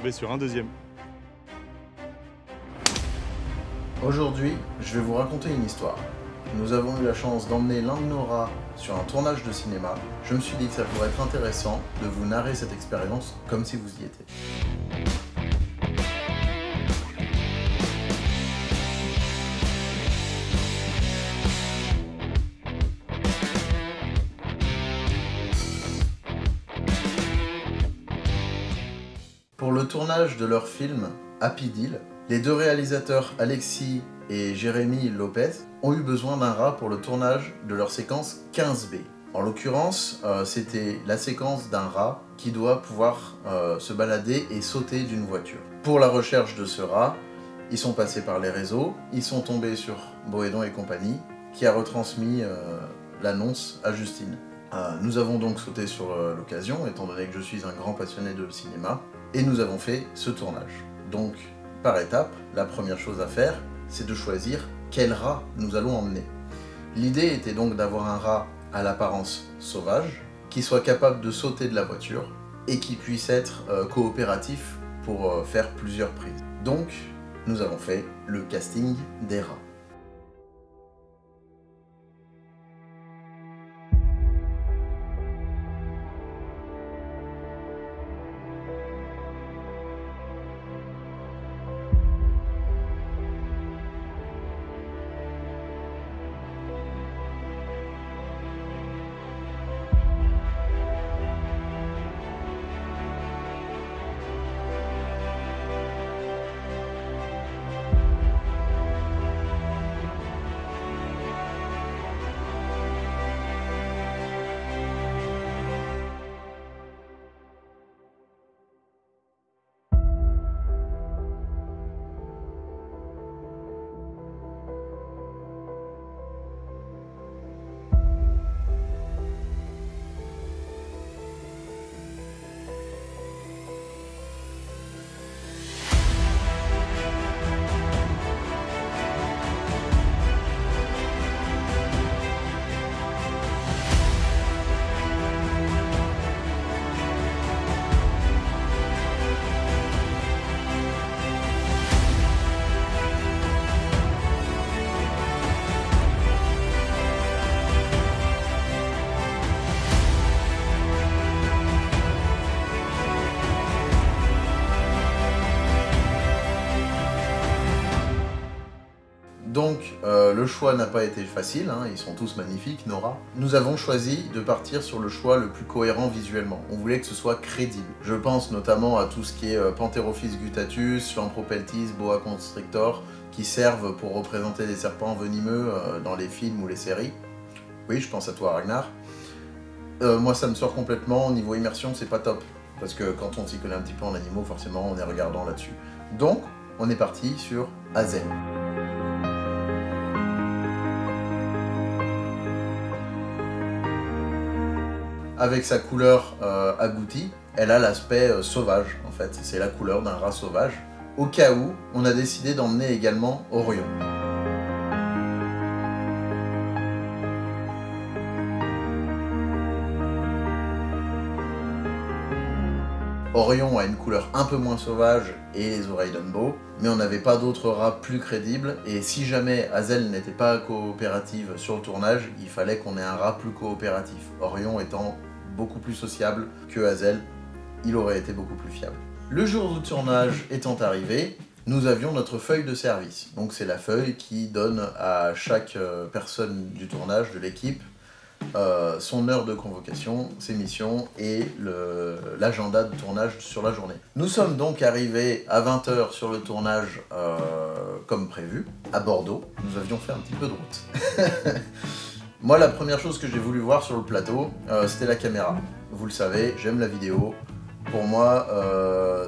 retrouver sur un deuxième. Aujourd'hui, je vais vous raconter une histoire. Nous avons eu la chance d'emmener l'un de nos rats sur un tournage de cinéma. Je me suis dit que ça pourrait être intéressant de vous narrer cette expérience comme si vous y étiez. Pour le tournage de leur film Happy Deal, les deux réalisateurs Alexis et Jérémy Lopez ont eu besoin d'un rat pour le tournage de leur séquence 15B. En l'occurrence, c'était la séquence d'un rat qui doit pouvoir se balader et sauter d'une voiture. Pour la recherche de ce rat, ils sont passés par les réseaux, ils sont tombés sur Bohédon et compagnie, qui a retransmis l'annonce à Justine. Nous avons donc sauté sur l'occasion, étant donné que je suis un grand passionné de cinéma, et nous avons fait ce tournage. Donc, par étapes, la première chose à faire, c'est de choisir quel rat nous allons emmener. L'idée était donc d'avoir un rat à l'apparence sauvage, qui soit capable de sauter de la voiture, et qui puisse être coopératif pour faire plusieurs prises. Donc, nous avons fait le casting des rats. Donc, le choix n'a pas été facile, hein, ils sont tous magnifiques, nos rats. Nous avons choisi de partir sur le choix le plus cohérent visuellement. On voulait que ce soit crédible. Je pense notamment à tout ce qui est Pantherophis gutatus, Lampropeltis, Boa constrictor, qui servent pour représenter des serpents venimeux dans les films ou les séries. Oui, je pense à toi, Ragnar. Moi, ça me sort complètement. Au niveau immersion, c'est pas top. Parce que quand on s'y connaît un petit peu en animaux, forcément, on est regardant là-dessus. Donc, on est parti sur Hazel. Avec sa couleur agoutie, elle a l'aspect sauvage, en fait. C'est la couleur d'un rat sauvage. Au cas où, on a décidé d'emmener également Orion. Orion a une couleur un peu moins sauvage et les oreilles d'Umbo, mais on n'avait pas d'autres rats plus crédibles, et si jamais Hazel n'était pas coopérative sur le tournage, il fallait qu'on ait un rat plus coopératif. Orion étant beaucoup plus sociable que Hazel, il aurait été beaucoup plus fiable. Le jour du tournage étant arrivé, nous avions notre feuille de service. Donc c'est la feuille qui donne à chaque personne du tournage, de l'équipe, son heure de convocation, ses missions et l'agenda de tournage sur la journée. Nous sommes donc arrivés à 20 h sur le tournage comme prévu, à Bordeaux. Nous avions fait un petit peu de route. Moi, la première chose que j'ai voulu voir sur le plateau, c'était la caméra. Vous le savez, j'aime la vidéo. Pour moi,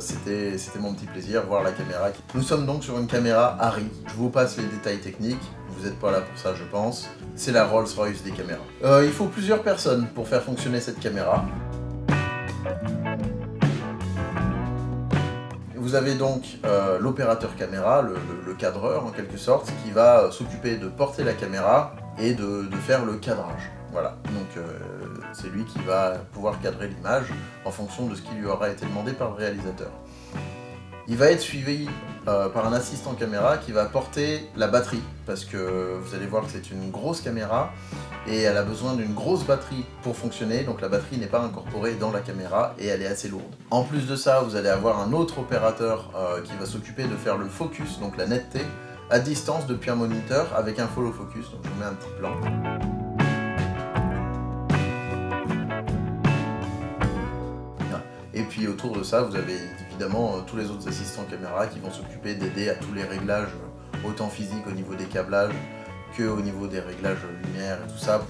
c'était mon petit plaisir, voir la caméra. Nous sommes donc sur une caméra Arri. Je vous passe les détails techniques. Vous n'êtes pas là pour ça, je pense. C'est la Rolls-Royce des caméras. Il faut plusieurs personnes pour faire fonctionner cette caméra. Vous avez donc l'opérateur caméra, le cadreur en quelque sorte, qui va s'occuper de porter la caméra et de faire le cadrage. Voilà, donc c'est lui qui va pouvoir cadrer l'image en fonction de ce qui lui aura été demandé par le réalisateur. Il va être suivi par un assistant caméra qui va porter la batterie, parce que vous allez voir que c'est une grosse caméra et elle a besoin d'une grosse batterie pour fonctionner, donc la batterie n'est pas incorporée dans la caméra et elle est assez lourde. En plus de ça, vous allez avoir un autre opérateur qui va s'occuper de faire le focus, donc la netteté, à distance depuis un moniteur avec un follow focus, donc je vous mets un petit plan. Et puis autour de ça, vous avez évidemment tous les autres assistants caméra qui vont s'occuper d'aider à tous les réglages, autant physiques au niveau des câblages qu'au niveau des réglages lumière et tout ça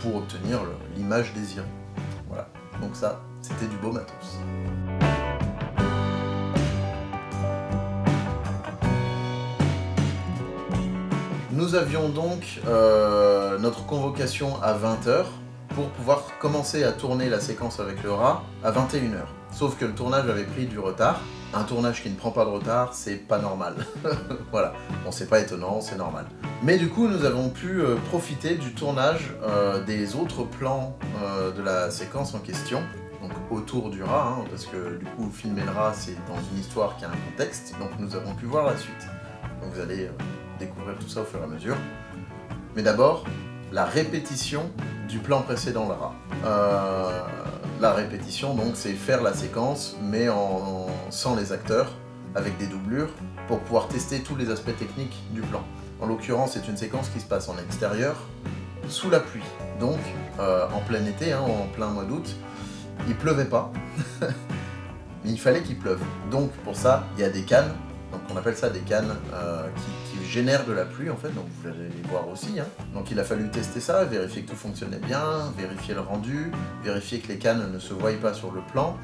pour obtenir l'image désirée. Voilà, donc ça, c'était du beau matos. Nous avions donc notre convocation à 20 h pour pouvoir commencer à tourner la séquence avec le rat à 21 h. Sauf que le tournage avait pris du retard. Un tournage qui ne prend pas de retard, c'est pas normal. Voilà, bon c'est pas étonnant, c'est normal. Mais du coup, nous avons pu profiter du tournage des autres plans de la séquence en question, donc autour du rat, hein, parce que du coup, filmer le rat, c'est dans une histoire qui a un contexte, donc nous avons pu voir la suite. Donc vous allez découvrir tout ça au fur et à mesure. Mais d'abord, la répétition du plan précédent, le rat. La répétition, donc, c'est faire la séquence, mais sans les acteurs, avec des doublures, pour pouvoir tester tous les aspects techniques du plan. En l'occurrence, c'est une séquence qui se passe en extérieur, sous la pluie. Donc, en plein été, hein, en plein mois d'août, il pleuvait pas, mais il fallait qu'il pleuve. Donc, pour ça, il y a des cannes, donc on appelle ça des cannes qui génèrent de la pluie, en fait, donc vous allez les voir aussi. Hein. Donc il a fallu tester ça, vérifier que tout fonctionnait bien, vérifier le rendu, vérifier que les cannes ne se voient pas sur le plan.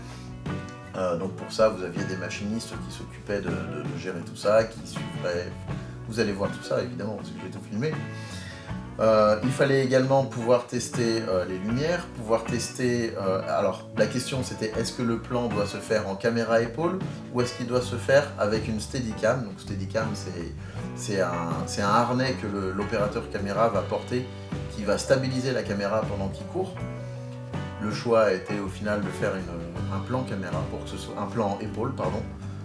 Donc pour ça, vous aviez des machinistes qui s'occupaient de gérer tout ça, qui suivraient... Vous allez voir tout ça, évidemment, parce que j'ai tout filmé. Il fallait également pouvoir tester les lumières, pouvoir tester... alors, la question c'était est-ce que le plan doit se faire en caméra épaule ou est-ce qu'il doit se faire avec une Steadicam. Donc Steadicam, c'est un harnais que l'opérateur caméra va porter qui va stabiliser la caméra pendant qu'il court. Le choix a été au final de faire un plan caméra, pour que ce soit un plan épaule, pardon,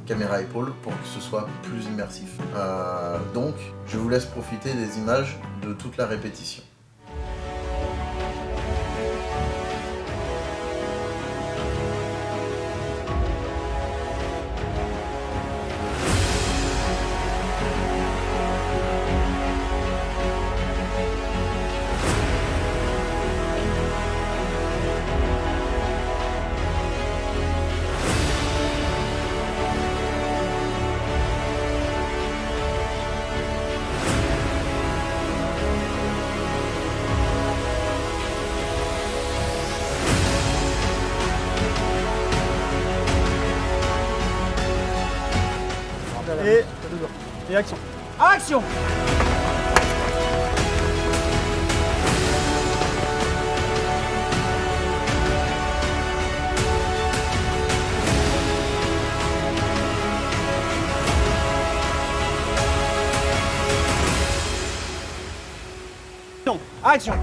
caméra épaule, pour que ce soit plus immersif. Donc, je vous laisse profiter des images de toute la répétition. Et action. Action! Action!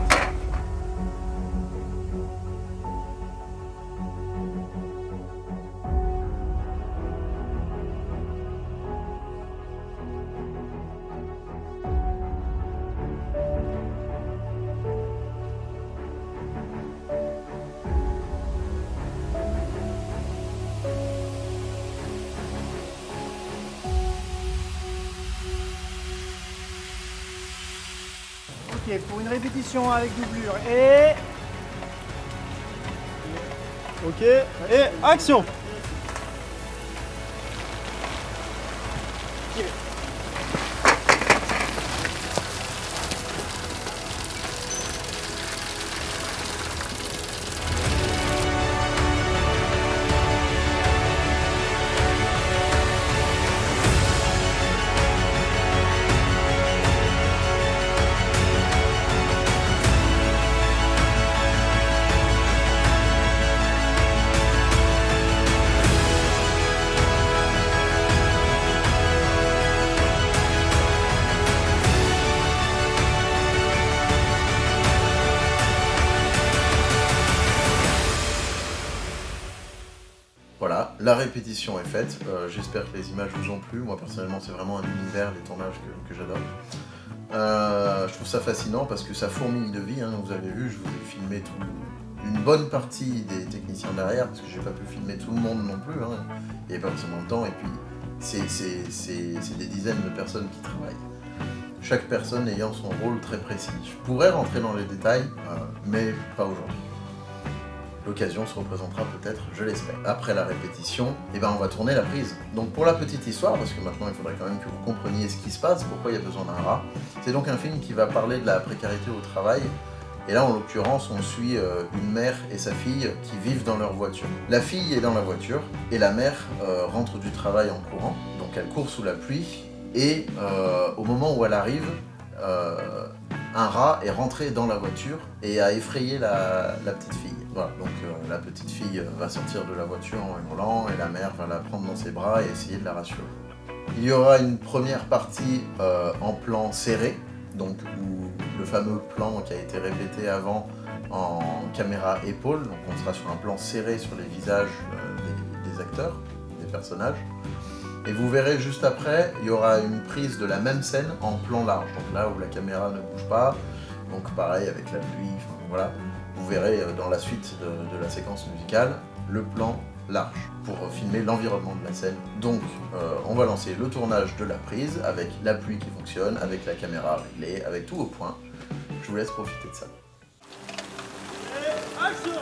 Ok, pour une répétition avec doublure et... Ok, et action! la répétition est faite, j'espère que les images vous ont plu. Moi personnellement c'est vraiment un univers, les tournages que j'adore. Je trouve ça fascinant parce que ça fourmille de vie, hein. Vous avez vu, je vous ai filmé une bonne partie des techniciens derrière, parce que j'ai pas pu filmer tout le monde non plus, hein. Il n'y avait pas forcément le temps, et puis c'est des dizaines de personnes qui travaillent. Chaque personne ayant son rôle très précis. Je pourrais rentrer dans les détails, mais pas aujourd'hui. L'occasion se représentera peut-être, je l'espère. Après la répétition, eh ben on va tourner la prise. Donc pour la petite histoire, parce que maintenant il faudrait quand même que vous compreniez ce qui se passe, pourquoi il y a besoin d'un rat, c'est donc un film qui va parler de la précarité au travail. Et là, en l'occurrence, on suit une mère et sa fille qui vivent dans leur voiture. La fille est dans la voiture, et la mère rentre du travail en courant. Donc elle court sous la pluie, et au moment où elle arrive, un rat est rentré dans la voiture et a effrayé la petite fille. Voilà, donc la petite fille va sortir de la voiture en hurlant, et la mère va la prendre dans ses bras et essayer de la rassurer. Il y aura une première partie en plan serré, donc où le fameux plan qui a été répété avant en caméra épaule, donc on sera sur un plan serré sur les visages des acteurs, des personnages. Et vous verrez juste après, il y aura une prise de la même scène en plan large, donc là où la caméra ne bouge pas, donc pareil avec la pluie, enfin, voilà. Vous verrez dans la suite de la séquence musicale le plan large pour filmer l'environnement de la scène. Donc on va lancer le tournage de la prise avec la pluie qui fonctionne, avec la caméra réglée, avec tout au point. Je vous laisse profiter de ça. Et action!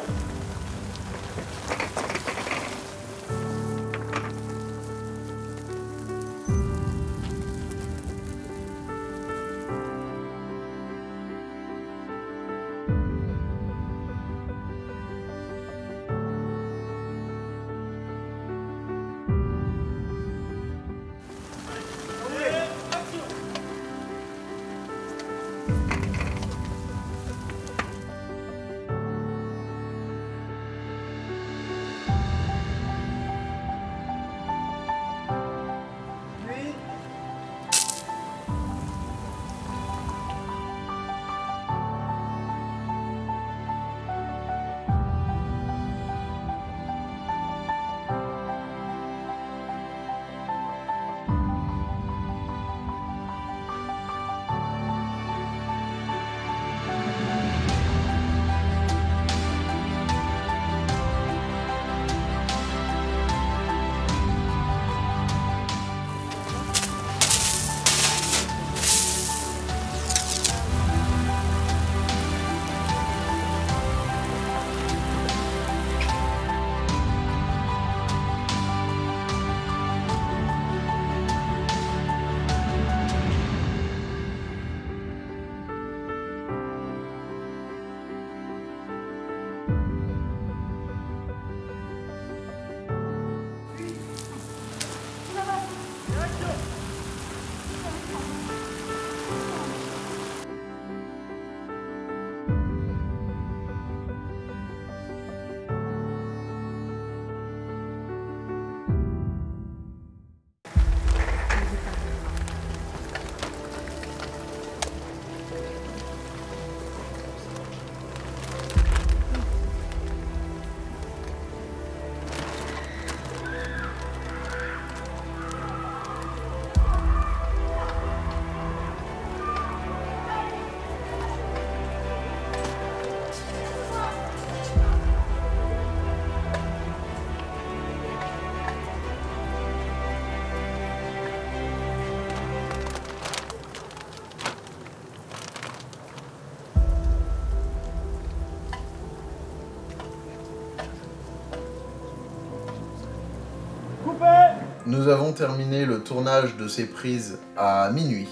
Nous avons terminé le tournage de ces prises à minuit.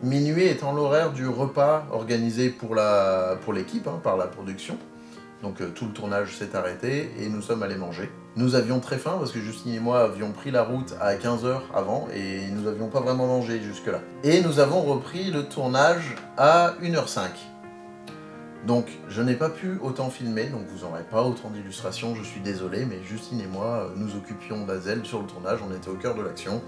Minuit étant l'horaire du repas organisé pour l'équipe, hein, par la production. Donc tout le tournage s'est arrêté et nous sommes allés manger. Nous avions très faim parce que Justine et moi avions pris la route à 15 h avant et nous n'avions pas vraiment mangé jusque-là. Et nous avons repris le tournage à 1 h 05. Donc je n'ai pas pu autant filmer, donc vous n'aurez pas autant d'illustrations, je suis désolé, mais Justine et moi nous occupions d'Azel sur le tournage, on était au cœur de l'action,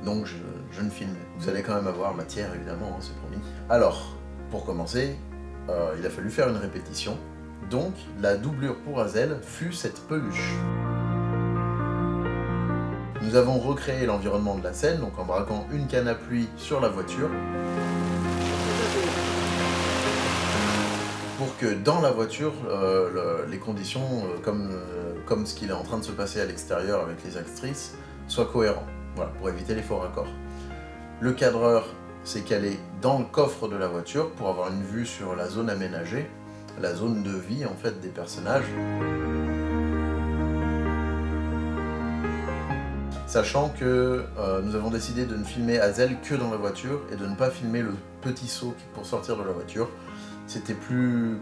donc je ne filmais. Vous allez quand même avoir matière évidemment, hein, c'est promis. Alors, pour commencer, il a fallu faire une répétition, donc la doublure pour Azel fut cette peluche. Nous avons recréé l'environnement de la scène, donc en braquant une canne à pluie sur la voiture, pour que dans la voiture, les conditions, comme ce qu'il est en train de se passer à l'extérieur avec les actrices, soient cohérents. Voilà, pour éviter les faux raccords. Le cadreur s'est calé dans le coffre de la voiture pour avoir une vue sur la zone aménagée, la zone de vie en fait des personnages. Sachant que nous avons décidé de ne filmer Hazel que dans la voiture et de ne pas filmer le petit saut pour sortir de la voiture. C'était plus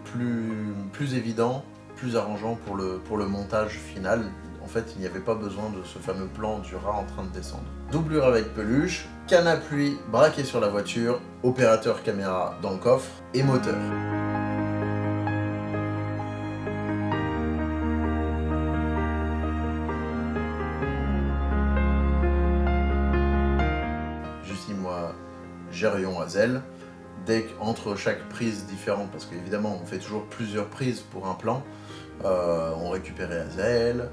évident, plus arrangeant pour le montage final. En fait, il n'y avait pas besoin de ce fameux plan du rat en train de descendre. Doublure avec peluche, canne à pluie braquée sur la voiture, opérateur caméra dans le coffre et moteur. Moi, gérions Hazel. Dès qu'entre chaque prise différente, parce qu'évidemment on fait toujours plusieurs prises pour un plan, on récupérait Hazel,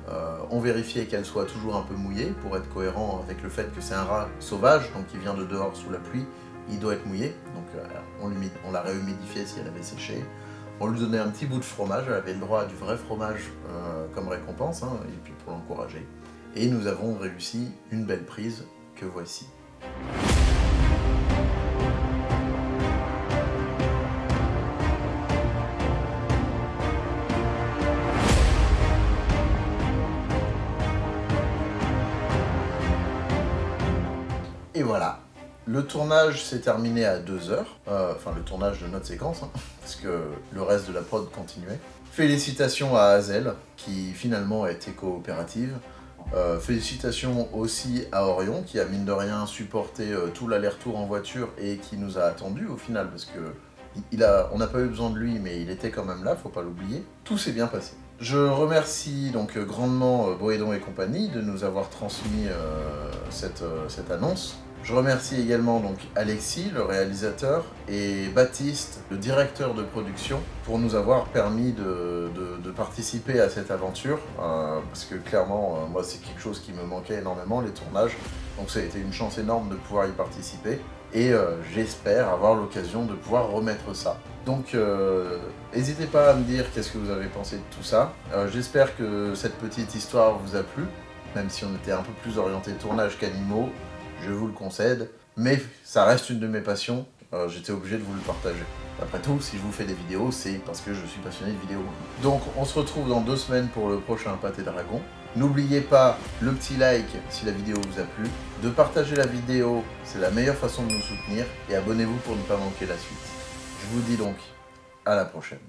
on vérifiait qu'elle soit toujours un peu mouillée pour être cohérent avec le fait que c'est un rat sauvage, donc il vient de dehors sous la pluie, il doit être mouillé, donc on l'a réhumidifié si elle avait séché. On lui donnait un petit bout de fromage, elle avait le droit à du vrai fromage comme récompense, hein, et puis pour l'encourager. Et nous avons réussi une belle prise que voici. Et voilà, le tournage s'est terminé à 2 heures, enfin le tournage de notre séquence, hein, parce que le reste de la prod continuait. Félicitations à Hazel, qui finalement a été coopérative. Félicitations aussi à Orion, qui a mine de rien supporté tout l'aller-retour en voiture et qui nous a attendus au final, parce que on n'a pas eu besoin de lui, mais il était quand même là, faut pas l'oublier. Tout s'est bien passé. Je remercie donc grandement Bohédon et compagnie de nous avoir transmis cette annonce. Je remercie également donc Alexis, le réalisateur, et Baptiste, le directeur de production, pour nous avoir permis de participer à cette aventure, parce que clairement, moi c'est quelque chose qui me manquait énormément, les tournages, donc ça a été une chance énorme de pouvoir y participer, et j'espère avoir l'occasion de pouvoir remettre ça. Donc n'hésitez pas à me dire qu'est-ce que vous avez pensé de tout ça. J'espère que cette petite histoire vous a plu, même si on était un peu plus orienté tournage qu'animaux, je vous le concède, mais ça reste une de mes passions, j'étais obligé de vous le partager. Après tout, si je vous fais des vidéos, c'est parce que je suis passionné de vidéos. Donc on se retrouve dans 2 semaines pour le prochain Pâté Dragon. N'oubliez pas le petit like si la vidéo vous a plu, de partager la vidéo, c'est la meilleure façon de nous soutenir, et abonnez-vous pour ne pas manquer la suite. Je vous dis donc à la prochaine.